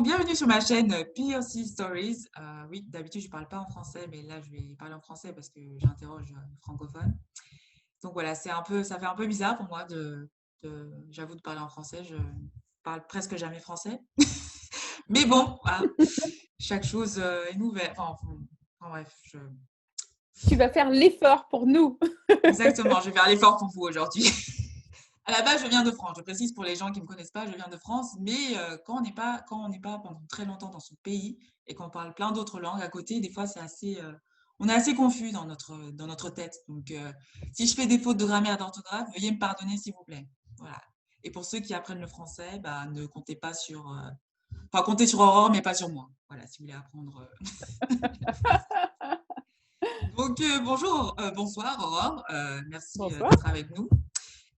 Bienvenue sur ma chaîne POC Stories. Oui, d'habitude, je ne parle pas en français, mais là, je vais parler en français parce que j'interroge les francophones. Donc voilà, ça fait un peu bizarre pour moi j'avoue, de parler en français. Je parle presque jamais français. Mais bon, voilà, chaque chose est nouvelle. Enfin, bref, Tu vas faire l'effort pour nous. exactement, je vais faire l'effort pour vous aujourd'hui. À la base, je viens de France. Je précise pour les gens qui ne me connaissent pas, je viens de France. Mais quand on n'est pas pendant très longtemps dans son pays et qu'on parle plein d'autres langues à côté, des fois, on est assez confus dans notre tête. Donc, si je fais des fautes de grammaire, d'orthographe, veuillez me pardonner, s'il vous plaît. Voilà. Et pour ceux qui apprennent le français, bah, ne comptez pas enfin, comptez sur Aurore, mais pas sur moi. Voilà, si vous voulez apprendre le français. Donc, bonjour, bonsoir, Aurore. Merci Bonsoir. d'être avec nous.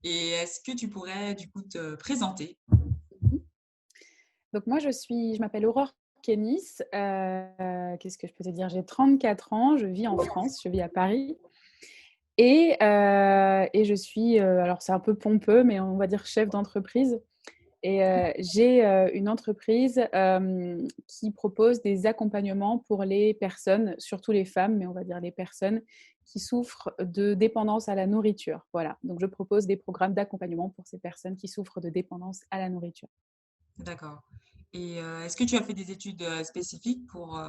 Et est-ce que tu pourrais du coup te présenter? Donc moi, je m'appelle Aurore Kénis. Qu'est-ce que je peux te dire? J'ai 34 ans, je vis en France, je vis à Paris. Et je suis, alors c'est un peu pompeux, mais on va dire chef d'entreprise. Et j'ai une entreprise qui propose des accompagnements pour les personnes, surtout les femmes, mais on va dire les personnes qui souffrent de dépendance à la nourriture. Voilà, donc je propose des programmes d'accompagnement pour ces personnes qui souffrent de dépendance à la nourriture. D'accord. Et est-ce que tu as fait des études spécifiques pour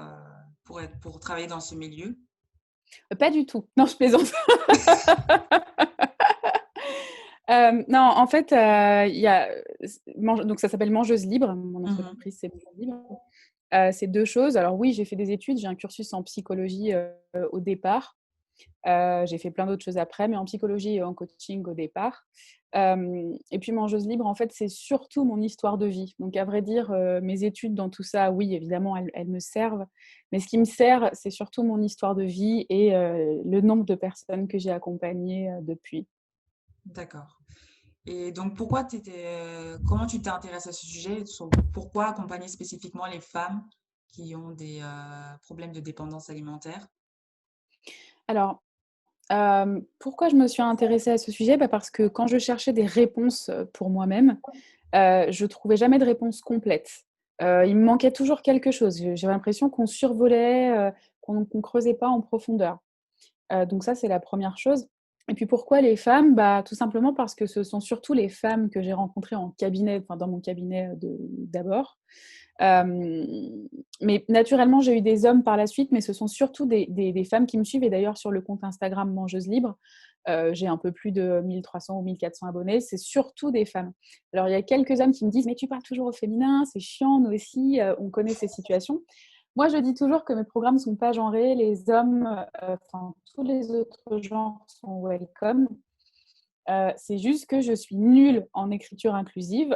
travailler dans ce milieu? Pas du tout, non, je plaisante. Non, en fait, il y a donc ça s'appelle Mangeuse Libre, mon Mhm. entreprise, c'est Mangeuse Libre. C'est 2 choses. Alors oui, j'ai fait des études, j'ai un cursus en psychologie, au départ. J'ai fait plein d'autres choses après, mais en psychologie et en coaching au départ. Et puis Mangeuse Libre, en fait, c'est surtout mon histoire de vie. Donc à vrai dire, mes études dans tout ça, oui, évidemment, elles me servent. Mais ce qui me sert, c'est surtout mon histoire de vie et le nombre de personnes que j'ai accompagnées, depuis. D'accord. Et donc, comment tu t'es intéressée à ce sujet? Pourquoi accompagner spécifiquement les femmes qui ont des problèmes de dépendance alimentaire? Alors, pourquoi je me suis intéressée à ce sujet? Bah, parce que quand je cherchais des réponses, pour moi-même, je trouvais jamais de réponse complète. Il me manquait toujours quelque chose. J'avais l'impression qu'on survolait, qu'on creusait pas en profondeur. Donc ça, c'est la première chose. Et puis pourquoi les femmes? Bah, tout simplement parce que ce sont surtout les femmes que j'ai rencontrées en cabinet, enfin dans mon cabinet, d'abord. Hem, mais naturellement, j'ai eu des hommes par la suite, mais ce sont surtout des femmes qui me suivent et d'ailleurs sur le compte Instagram Mangeuse Libre, j'ai un peu plus de 1 300 ou 1 400 abonnés, c'est surtout des femmes. Alors il y a quelques hommes qui me disent: «Mais tu parles toujours au féminin, c'est chiant, nous aussi, on connaît ces situations». Moi, je dis toujours que mes programmes ne sont pas genrés, les hommes, enfin tous les autres genres sont welcome. C'est juste que je suis nulle en écriture inclusive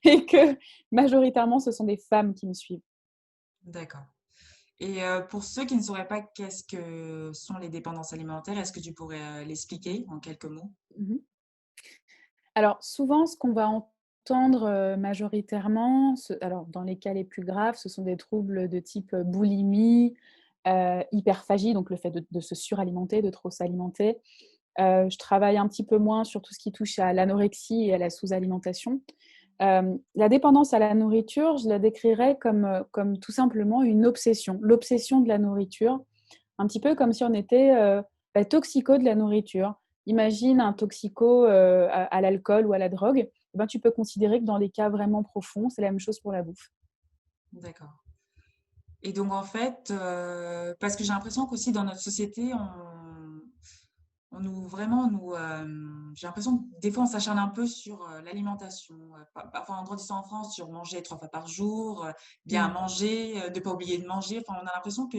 et que majoritairement, ce sont des femmes qui me suivent. D'accord. Et pour ceux qui ne sauraient pas qu'est-ce que sont les dépendances alimentaires, est-ce que tu pourrais l'expliquer en quelques mots? Mmh. Alors souvent, ce qu'on va entendre, majoritairement, alors dans les cas les plus graves, ce sont des troubles de type, boulimie, hyperphagie, donc le fait de se suralimenter, de trop s'alimenter. Je travaille un petit peu moins sur tout ce qui touche à l'anorexie et à la sous-alimentation. La dépendance à la nourriture, je la décrirais comme tout simplement une obsession. L'obsession de la nourriture, un petit peu comme si on était, toxico de la nourriture. Imagine un toxico, à l'alcool ou à la drogue, eh ben, tu peux considérer que dans les cas vraiment profonds, c'est la même chose pour la bouffe. D'accord. Et donc en fait, parce que j'ai l'impression qu'aussi dans notre société, j'ai l'impression que des fois on s'acharne un peu sur l'alimentation. Enfin, en grandissant en France, sur manger 3 fois par jour, bien Mmh. manger, de pas oublier de manger. Enfin, on a l'impression que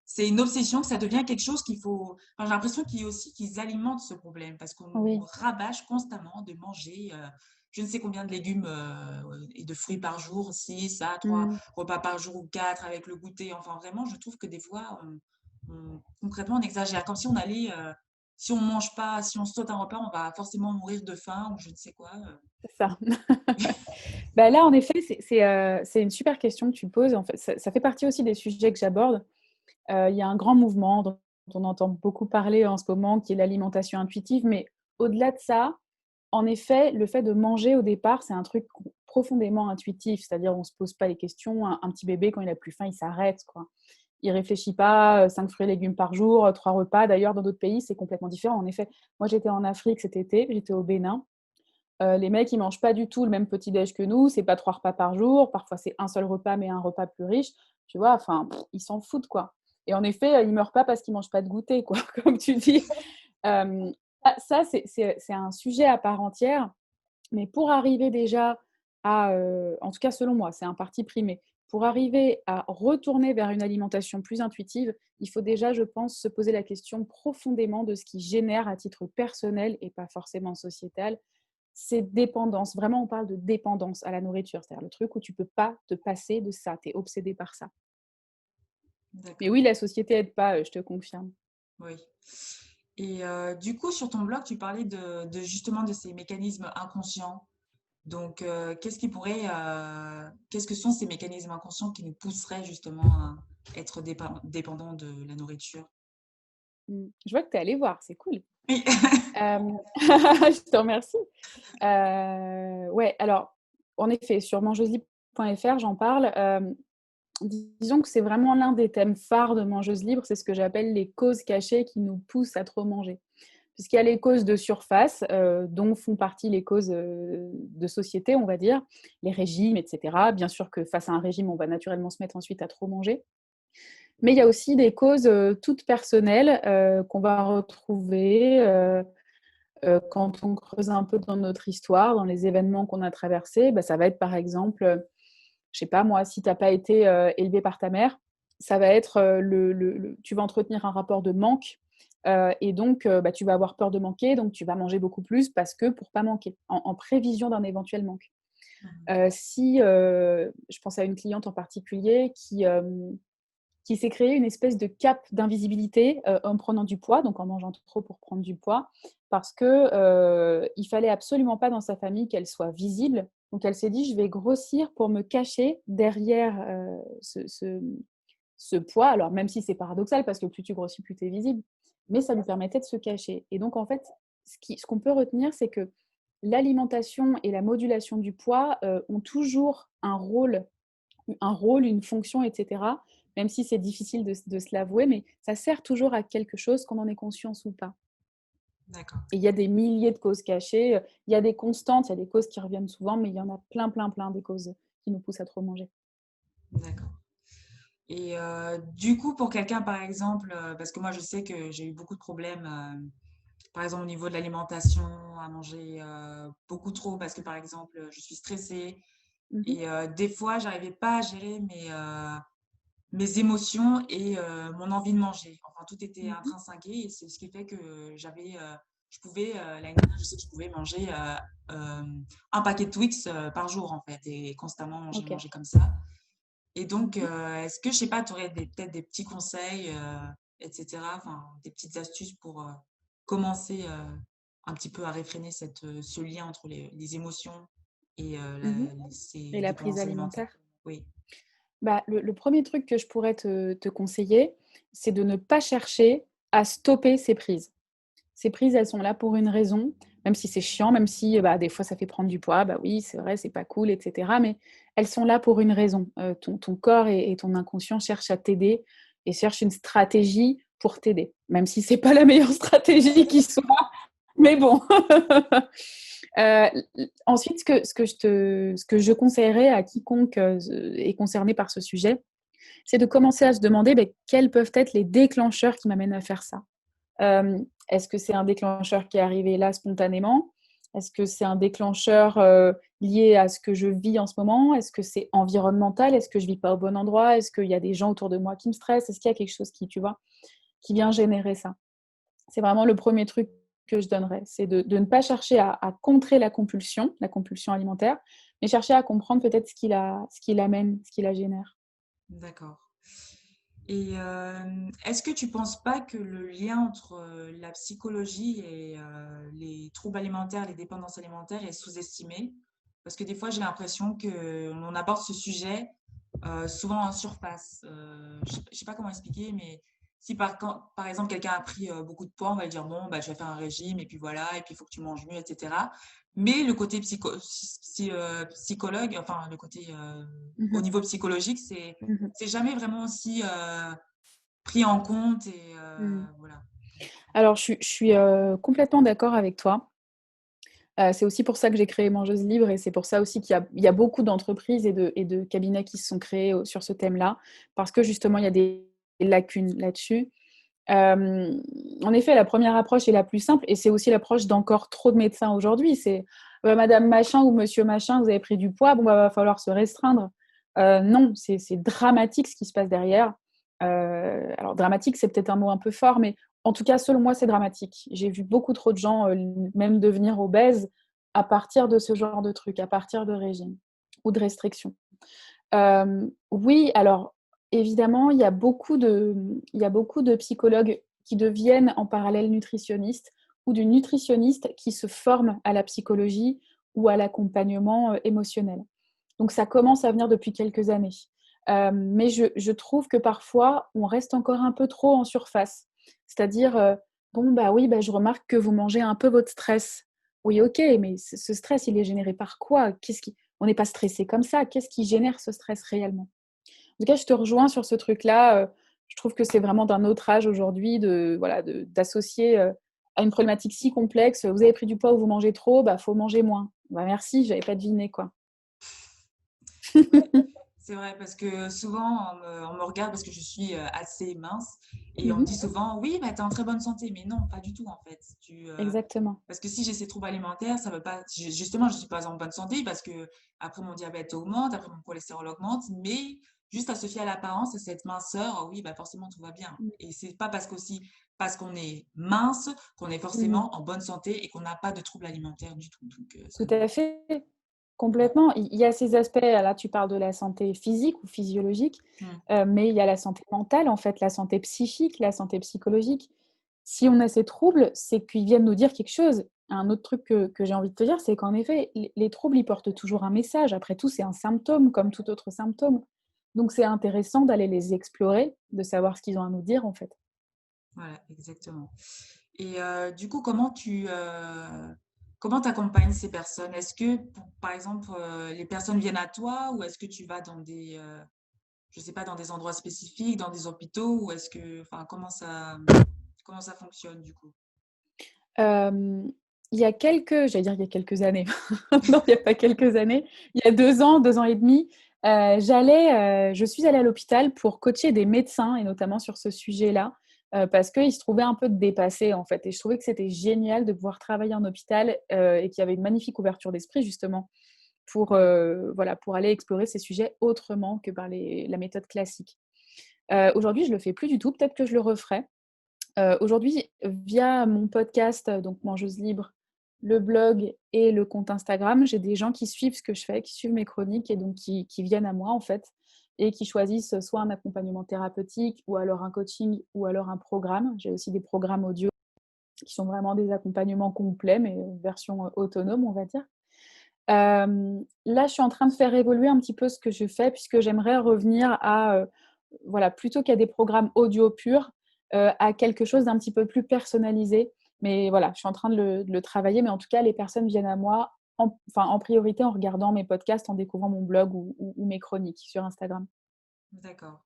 c'est une obsession, que ça devient quelque chose qu'il faut. Enfin, j'ai l'impression qu'ils alimentent ce problème parce qu'on nous Oui. rabâche constamment de manger je ne sais combien de légumes et de fruits par jour, 6, ça, 3 Mmh. repas par jour ou 4 avec le goûter. Enfin, vraiment, je trouve que des fois, concrètement, on exagère. Comme si on allait, si on mange pas, si on saute un repas, on va forcément mourir de faim ou je ne sais quoi. C'est ça. Bah, là, en effet, c'est une super question que tu poses. En fait, ça fait partie aussi des sujets que j'aborde. Il y a un grand mouvement dont on entend beaucoup parler en ce moment, qui est l'alimentation intuitive. Mais au-delà de ça, en effet, le fait de manger au départ, c'est un truc profondément intuitif, c'est-à-dire on ne se pose pas les questions. Un petit bébé, quand il a plus faim, il s'arrête, quoi. Il ne réfléchit pas, 5 fruits et légumes par jour, 3 repas. D'ailleurs, dans d'autres pays, c'est complètement différent. En effet, moi, j'étais en Afrique cet été, j'étais au Bénin. Les mecs, ils mangent pas du tout le même petit-déj que nous. C'est pas 3 repas par jour. Parfois, c'est un seul repas, mais un repas plus riche. Tu vois, enfin, ils s'en foutent, quoi. Et en effet, ils meurent pas parce qu'ils mangent pas de goûter, quoi, comme tu dis. Hem, ça, c'est un sujet à part entière. Mais pour arriver déjà à, en tout cas selon moi, c'est un parti pris, mais pour arriver à retourner vers une alimentation plus intuitive, il faut déjà, je pense, se poser la question profondément de ce qui génère à titre personnel et pas forcément sociétal, ces dépendances. Vraiment, on parle de dépendance à la nourriture, c'est-à-dire le truc où tu peux pas te passer de ça, tu es obsédé par ça. Mais D'accord, oui, la société aide pas, je te confirme. oui. Et du coup, sur ton blog, tu parlais de justement de ces mécanismes inconscients. Donc, qu'est-ce que sont ces mécanismes inconscients qui nous pousseraient justement à être dépendants de la nourriture? Je vois que tu es allé voir, c'est cool. Oui. Je te remercie. Ouais, alors, en effet, sur mangeuselibre.fr, j'en parle. Disons que c'est vraiment l'un des thèmes phares de Mangeuse Libre, c'est ce que j'appelle les causes cachées qui nous poussent à trop manger. Puisqu'il y a les causes de surface, dont font partie les causes de société, on va dire, les régimes, etc. Bien sûr que face à un régime, on va naturellement se mettre ensuite à trop manger. Mais il y a aussi des causes toutes personnelles qu'on va retrouver quand on creuse un peu dans notre histoire, dans les événements qu'on a traversés. Bah, ça va être par exemple, je sais pas moi, si tu n'as pas été élevé par ta mère, ça va être tu vas entretenir un rapport de manque et donc bah, tu vas avoir peur de manquer, donc tu vas manger beaucoup plus parce que pour pas manquer, en prévision d'un éventuel manque. Si je pense à une cliente en particulier qui s'est créé une espèce de cape d'invisibilité en prenant du poids, donc en mangeant trop pour prendre du poids, parce que il fallait absolument pas dans sa famille qu'elle soit visible. Donc elle s'est dit: «Je vais grossir pour me cacher derrière ce poids». Alors même si c'est paradoxal parce que plus tu grossis, plus tu es visible, mais ça lui permettait de se cacher. Et donc en fait, ce qu'on peut retenir, c'est que l'alimentation et la modulation du poids ont toujours un rôle, une fonction, etc. Même si c'est difficile de se l'avouer, mais ça sert toujours à quelque chose, qu'on en ait conscience ou pas. D'accord, Et il y a des milliers de causes cachées. Il y a des constantes, il y a des causes qui reviennent souvent, mais il y en a plein, plein, plein des causes qui nous poussent à trop manger. d'accord. Et du coup, pour quelqu'un, par exemple, parce que moi, je sais que j'ai eu beaucoup de problèmes, par exemple, au niveau de l'alimentation, à manger beaucoup trop, parce que, par exemple, je suis stressée. Mmh. Et des fois, j'arrivais pas à gérer mes émotions et mon envie de manger. Enfin, tout était Mmh. intrinsiqué et c'est ce qui fait que je pouvais, l'année dernière, je sais que je pouvais manger un paquet de Twix par jour, en fait, et constamment manger, OK. manger comme ça. Et donc, Mmh. est-ce que, je sais pas, tu aurais peut-être des petits conseils, etc., enfin, des petites astuces pour commencer un petit peu à réfréner ce lien entre les émotions et Mmh. Et ces la prise dépendances alimentaires? alimentaire? Oui, Bah, le 1er truc que je pourrais te conseiller, c'est de ne pas chercher à stopper ces prises. Ces prises, elles sont là pour une raison, même si c'est chiant, même si, bah, des fois ça fait prendre du poids, bah oui, c'est vrai, c'est pas cool et cetera, mais elles sont là pour une raison. Ton corps et ton inconscient cherchent à t'aider et cherchent une stratégie pour t'aider, même si c'est pas la meilleure stratégie qui soit, mais bon. Ensuite, ce que je conseillerais à quiconque, est concerné par ce sujet, c'est de commencer à se demander, beh, quels peuvent être les déclencheurs qui m'amènent à faire ça? Est-ce que c'est un déclencheur qui est arrivé là spontanément? Est-ce que c'est un déclencheur, lié à ce que je vis en ce moment? Est-ce que c'est environnemental? Est-ce que je vis pas au bon endroit? Est-ce qu'il y a des gens autour de moi qui me stressent? Est-ce qu'il y a quelque chose qui, tu vois, qui vient générer ça? C'est vraiment le premier truc que je donnerais, c'est de ne pas chercher à contrer la compulsion alimentaire, mais chercher à comprendre peut-être ce qui l'amène, ce qui la génère. d'accord. Et est-ce que tu penses pas que le lien entre la psychologie et les troubles alimentaires, les dépendances alimentaires est sous-estimé? Parce que des fois, j'ai l'impression qu'on aborde ce sujet souvent en surface. Je sais pas comment expliquer, mais si par exemple, quelqu'un a pris, beaucoup de poids, on va lui dire: «Bon, bah, je vais faire un régime et puis voilà et puis il faut que tu manges mieux» et cetera. Mais le côté psychologue, enfin le côté, Mmh au mh. niveau psychologique, c'est Mmh. c'est jamais vraiment aussi, pris en compte et Mmh. voilà. Alors je suis, complètement d'accord avec toi. C'est aussi pour ça que j'ai créé Mangeuse Libre et c'est pour ça aussi qu'il y a beaucoup d'entreprises et de cabinets qui se sont créés, sur ce thème-là, parce que justement il y a des lacunes là-dessus. En effet, la première approche est la plus simple et c'est aussi l'approche d'encore trop de médecins aujourd'hui. C'est: «Madame machin ou monsieur machin, vous avez pris du poids, bon, bah, va falloir se restreindre». Non, c'est dramatique ce qui se passe derrière. Alors dramatique, c'est peut-être un mot un peu fort, mais en tout cas, selon moi, c'est dramatique. J'ai vu beaucoup trop de gens, même devenir obèses à partir de ce genre de truc, à partir de régimes ou de restrictions. Oui, alors évidemment, il y a beaucoup de psychologues qui deviennent en parallèle nutritionnistes ou de nutritionnistes qui se forment à la psychologie ou à l'accompagnement, émotionnel. Donc ça commence à venir depuis quelques années. Mais je trouve que parfois, on reste encore un peu trop en surface. C'est-à-dire, «Bon, bah, oui, bah, je remarque que vous mangez un peu votre stress». Oui, OK, mais ce stress, il est généré par quoi? Qu'est-ce qui On n'est pas stressé comme ça. Qu'est-ce qui génère ce stress réellement? En tout cas, je te rejoins sur ce truc-là, je trouve que c'est vraiment d'un autre âge aujourd'hui d'associer, à une problématique si complexe: «Vous avez pris du poids ou vous mangez trop, bah, faut manger moins». Bah, merci, j'avais pas deviné, quoi. C'est vrai parce que souvent on me regarde parce que je suis, assez mince et on Mmh me mh. dit souvent: «Oui, bah, tu es en très bonne santé», mais non, pas du tout en fait. Exactement. Parce que si j'ai ces troubles alimentaires, ça veut pas justement, je suis pas en bonne santé parce que après mon diabète augmente, après mon cholestérol augmente, mais juste à se fier à l'apparence, à cette minceur, oui, bah, forcément tout va bien Mmh. et c'est pas parce qu'on est mince qu'on est Mmh mh. forcément en bonne santé et qu'on n'a pas de troubles alimentaires du tout, donc ça Tout ne à fait, ouais. complètement. Il y a ces aspects, là, tu parles de la santé physique ou physiologique, Mmh. mais il y a la santé mentale, en fait, la santé psychique, la santé psychologique. Si on a ces troubles, c'est qu'ils viennent nous dire quelque chose. Un autre truc que j'ai envie de te dire, c'est qu'en effet, les troubles, ils portent toujours un message. Après tout, c'est un symptôme comme tout autre symptôme. Donc c'est intéressant d'aller les explorer, de savoir ce qu'ils ont à nous dire, en fait. Voilà, exactement. Et du coup, comment tu accompagnes ces personnes? Est-ce que par exemple, les personnes viennent à toi ou est-ce que tu vas dans des, je sais pas, dans des endroits spécifiques, dans des hôpitaux ou est-ce que enfin, comment ça fonctionne du coup? Hem, j'allais dire il y a quelques années, non, il y a pas quelques années, il y a 2 ans et demi, je suis allée à l'hôpital pour coacher des médecins et notamment sur ce sujet-là, parce qu'ils se trouvaient un peu dépassés, en fait et je trouvais que c'était génial de pouvoir travailler en hôpital, et qu'il y avait une magnifique ouverture d'esprit justement pour, Mmh. voilà, pour aller explorer ces sujets autrement que par la méthode classique. Aujourd'hui, je le fais plus du tout, peut-être que je le referai. Aujourd'hui, via mon podcast, donc Mangeuse Libre, le blog et le compte Instagram, j'ai des gens qui suivent ce que je fais, qui suivent mes chroniques et donc qui viennent à moi, en fait et qui choisissent soit un accompagnement thérapeutique ou alors un coaching ou alors un programme. J'ai aussi des programmes audio qui sont vraiment des accompagnements complets, mais version, autonome, on va dire. Là, je suis en train de faire évoluer un petit peu ce que je fais puisque j'aimerais revenir à, voilà, plutôt qu'à des programmes audio purs, à quelque chose d'un petit peu plus personnalisé. Mais voilà, je suis en train de le travailler, mais en tout cas, les personnes viennent à moi en priorité en regardant mes podcasts, en découvrant mon blog ou mes chroniques sur Instagram. D'accord.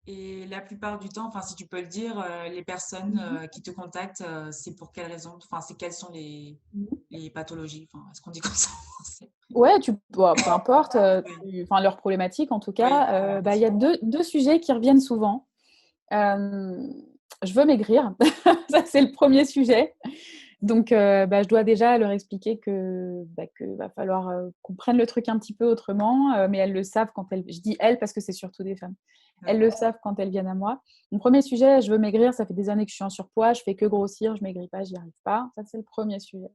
Et la plupart du temps, enfin si tu peux le dire, les personnes, Mmh qui te contactent, c'est pour quelles raisons? Enfin, c'est quelles sont mh. les pathologies? Enfin, est-ce qu'on dit comme ça en français? Ouais, peu importe, Oui, leurs problématiques en tout oui, cas, bah, il y problématique. a deux sujets qui reviennent souvent. Hem, je veux maigrir, ça c'est le premier sujet. Donc bah, je dois déjà leur expliquer que va falloir, qu'on prenne le truc un petit peu autrement, mais elles le savent quand elles je dis «elles» parce que c'est surtout des femmes. Elles le D'accord, savent quand elles viennent à moi. Mon premier sujet, je veux maigrir, ça fait des années que je suis en surpoids, je fais que grossir, je maigris pas, j'y arrive pas. Ça, c'est le premier sujet.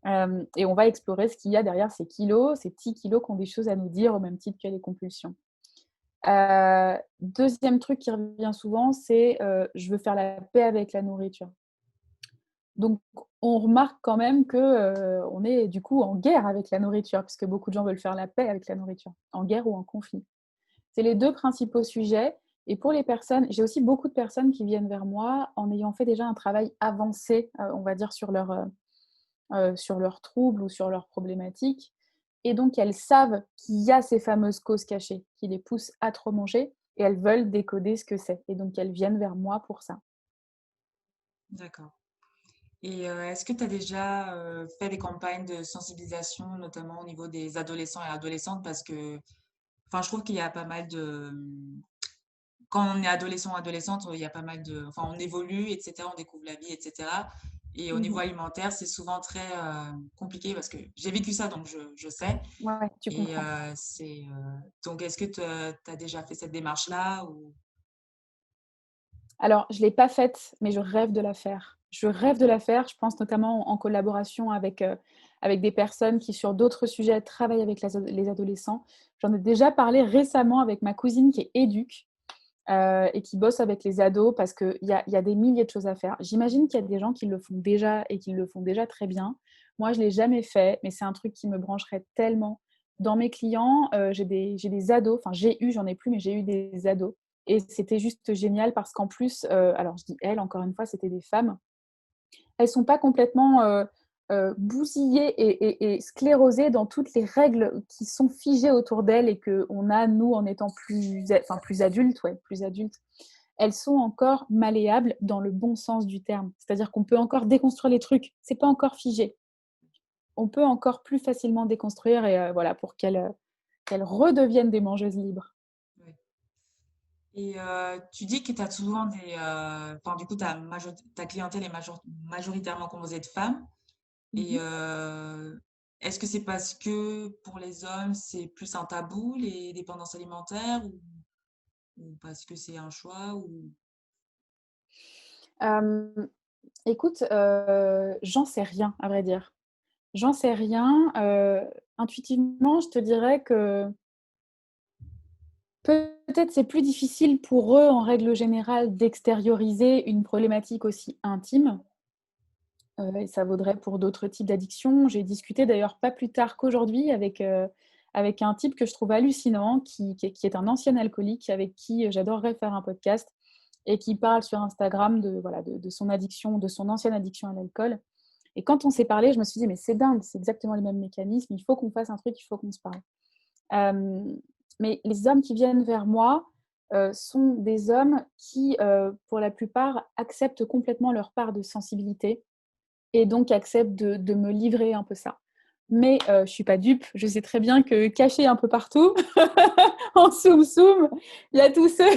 Et on va explorer ce qu'il y a derrière ces kilos, ces petits kilos qui ont des choses à nous dire au même titre que les compulsions. 2e truc qui revient souvent, c'est, je veux faire la paix avec la nourriture. Donc on remarque quand même que, on est du coup en guerre avec la nourriture, puisque beaucoup de gens veulent faire la paix avec la nourriture, en guerre ou en conflit. C'est les 2 principaux sujets Et pour les personnes, j'ai aussi beaucoup de personnes qui viennent vers moi en ayant fait déjà un travail avancé, on va dire sur leurs troubles ou sur leurs problématiques. Et donc, elles savent qu'il y a ces fameuses causes cachées qui les poussent à trop manger et elles veulent décoder ce que c'est. Et donc, elles viennent vers moi pour ça. D'accord. Et est-ce que tu as déjà fait des campagnes de sensibilisation, notamment au niveau des adolescents et adolescentes? Parce que, enfin, je trouve qu'il y a pas mal de... Quand on est adolescent ou adolescente, il y a pas mal de... Enfin, on évolue, etc. On découvre la vie, etc. Et au niveau Mmh. alimentaire, c'est souvent très compliqué parce que j'ai vécu ça, donc je sais. Ouais, ouais, tu Et comprends. donc, est-ce que tu as déjà fait cette démarche-là ou... Alors, je ne l'ai pas faite, mais je rêve de la faire. Je rêve de la faire, je pense notamment en collaboration avec des personnes qui, sur d'autres sujets, travaillent avec les adolescents. J'en ai déjà parlé récemment avec ma cousine qui est éduque et qui bosse avec les ados parce qu'il y a des milliers de choses à faire. J'imagine qu'il y a des gens qui le font déjà et qui le font déjà très bien. Moi, je ne l'ai jamais fait, mais c'est un truc qui me brancherait tellement. Dans mes clients, j'ai des ados, enfin j'en ai plus, mais j'ai eu des ados. Et c'était juste génial parce qu'en plus, alors je dis elles, encore une fois, c'était des femmes. Elles sont pas complètement bousillées et sclérosées dans toutes les règles qui sont figées autour d'elles et qu'on a, nous, en étant plus adultes, ouais, plus adultes. Elles sont encore malléables dans le bon sens du terme. C'est-à-dire qu'on peut encore déconstruire les trucs. C'est pas encore figé. On peut encore plus facilement déconstruire et voilà, pour qu'elles redeviennent des mangeuses libres. Ouais. Et tu dis que tu as souvent des... Enfin, du coup, ta clientèle est majoritairement composée de femmes. Et Mmh. est-ce que c'est parce que pour les hommes, c'est plus un tabou, les dépendances alimentaires, ou parce que c'est un choix ou... Écoute, j'en sais rien, à vrai dire. J'en sais rien, intuitivement, je te dirais que peut-être c'est plus difficile pour eux, en règle générale, d'extérioriser une problématique aussi intime, et ça vaudrait pour d'autres types d'addictions. J'ai discuté d'ailleurs pas plus tard qu'aujourd'hui avec un type que je trouve hallucinant, qui est un ancien alcoolique, avec qui, j'adorerais faire un podcast et qui parle sur Instagram de voilà, de son addiction, de son ancienne addiction à l'alcool. Et quand on s'est parlé, je me suis dit: «Mais c'est dingue, c'est exactement les mêmes mécanismes, il faut qu'on fasse un truc, il faut qu'on se parle». Mais les hommes qui viennent vers moi, sont des hommes qui, pour la plupart, acceptent complètement leur part de sensibilité et donc acceptent de me livrer un peu ça. Mais je suis pas dupe, je sais très bien que caché un peu partout, en soum-soum, il y a tous ceux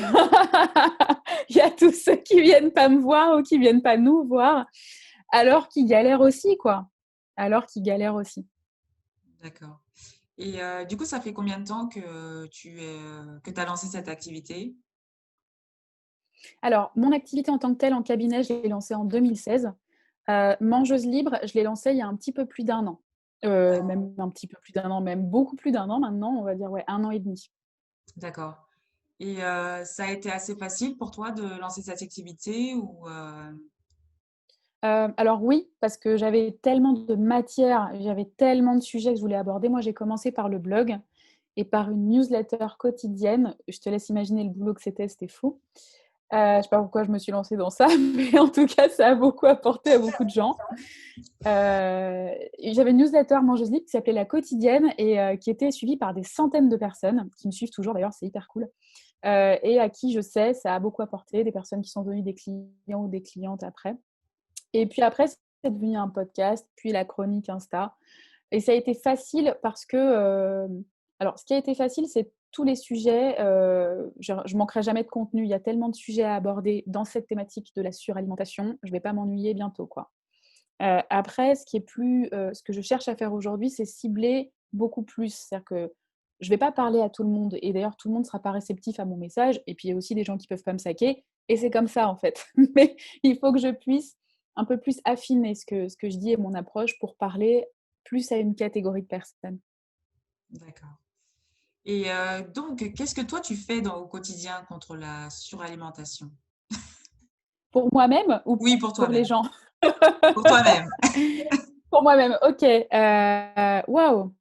il y a tous ceux qui viennent pas me voir ou qui viennent pas nous voir, alors qu'ils galèrent aussi, quoi. Alors qu'ils galèrent aussi. D'accord. Et du coup, ça fait combien de temps que tu as lancé cette activité? Alors, mon activité en tant que telle en cabinet, je l'ai lancée en 2016. Mangeuse libre, je l'ai lancée il y a un petit peu plus d'1 an. Même un petit peu plus d'1 an, même beaucoup plus d'1 an maintenant, on va dire, ouais, 1 an et demi. D'accord. Et ça a été assez facile pour toi de lancer cette activité ou Alors oui, parce que j'avais tellement de matière, j'avais tellement de sujets que je voulais aborder. Moi, j'ai commencé par le blog et par une newsletter quotidienne. Je te laisse imaginer le boulot que c'était fou. Je sais pas pourquoi je me suis lancée dans ça, mais en tout cas, ça a beaucoup apporté à beaucoup de gens. J'avais une newsletter Mangeuse Libre qui s'appelait La Quotidienne et qui était suivie par des centaines de personnes, qui me suivent toujours d'ailleurs, c'est hyper cool, et à qui je sais, ça a beaucoup apporté, des personnes qui sont devenues des clients ou des clientes après. Et puis après, c'est devenu un podcast, puis la chronique Insta. Et ça a été facile parce que, alors ce qui a été facile, c'est tous les sujets, je manquerai jamais de contenu. Il y a tellement de sujets à aborder dans cette thématique de la suralimentation, je vais pas m'ennuyer bientôt, quoi. Après, ce que je cherche à faire aujourd'hui, c'est cibler beaucoup plus. C'est-à-dire que je vais pas parler à tout le monde et d'ailleurs tout le monde sera pas réceptif à mon message et puis il y a aussi des gens qui peuvent pas me saquer et c'est comme ça en fait. Mais il faut que je puisse un peu plus affiner ce que je dis et mon approche pour parler plus à une catégorie de personnes. d'accord. Et donc, qu'est-ce que toi tu fais au quotidien contre la suralimentation? Pour moi-même ou Oui, pour pour les toi-même. gens? Pour toi-même. Pour moi-même, OK. Waouh!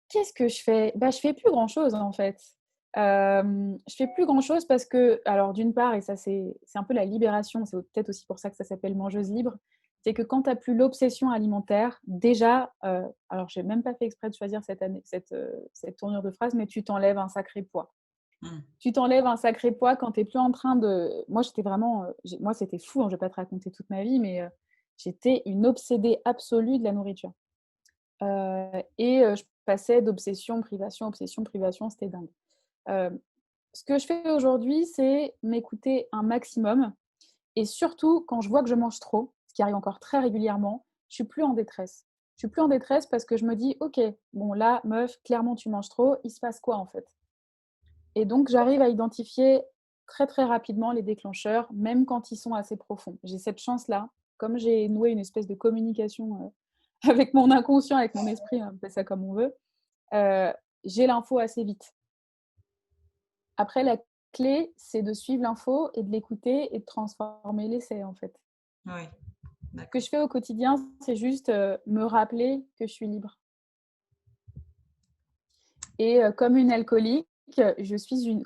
Qu'est-ce que je fais? Bah, je fais plus grand-chose en fait. Je fais plus grand-chose parce que alors d'une part et ça c'est un peu la libération, c'est peut-être aussi pour ça que ça s'appelle mangeuse libre, c'est que quand tu as plus l'obsession alimentaire, déjà, alors j'ai même pas fait exprès de choisir cette tournure de phrase, mais tu t'enlèves un sacré poids. Mmh. Tu t'enlèves un sacré poids quand tu es plus en train de moi j'étais vraiment, moi c'était fou, hein, je vais pas te raconter toute ma vie, mais j'étais une obsédée absolue de la nourriture. Je passais d'obsession, privation, privation, c'était dingue. Hem, Ce que je fais aujourd'hui, c'est m'écouter un maximum et surtout quand je vois que je mange trop, ce qui arrive encore très régulièrement, je suis plus en détresse. Je suis plus en détresse parce que je me dis: «OK, bon là, meuf, clairement tu manges trop, il se passe quoi en fait?» Et donc j'arrive à identifier très, très rapidement les déclencheurs, même quand ils sont assez profonds. J'ai cette chance-là, comme j'ai noué une espèce de communication, avec mon inconscient, avec mon esprit, on appelle ça comme on veut, heu, j'ai l'info assez vite. Après la clé, c'est de suivre l'info et de l'écouter et de transformer l'essai, en fait. Oui, Ce que d'accord. je fais au quotidien, c'est juste, me rappeler que je suis libre et comme une alcoolique,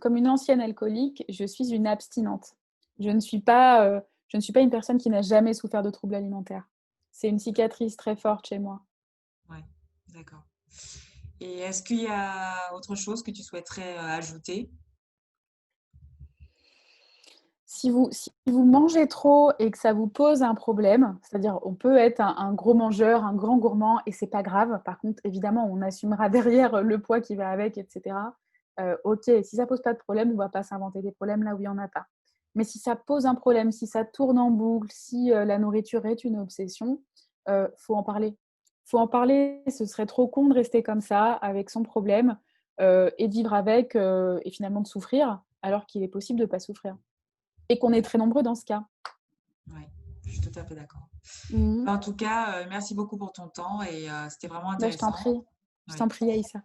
comme une ancienne alcoolique, je suis une abstinente. Je ne suis pas une personne qui n'a jamais souffert de troubles alimentaires. C'est une cicatrice très forte chez moi. Ouais, d'accord. Et est-ce qu'il y a autre chose que tu souhaiterais, ajouter? Si vous mangez trop et que ça vous pose un problème, c'est-à-dire on peut être un gros mangeur, un grand gourmand et c'est pas grave. Par contre, évidemment, on assumera derrière le poids qui va avec et cetera. OK, si ça pose pas de problème, on va pas s'inventer des problèmes là où il y en a pas. Mais si ça pose un problème, si ça tourne en boucle, si, la nourriture est une obsession, faut en parler. Faut en parler, ce serait trop con de rester comme ça avec son problème, et de vivre avec, et finalement de souffrir, alors qu'il est possible de pas souffrir. Et qu'on est D'accord, très nombreux dans ce cas. ouais, je suis tout à fait d'accord. Mmh. En tout cas, merci beaucoup pour ton temps et c'était vraiment Bah, je t'en intéressant. prie. Je Oui. t'en prie, Aïssa.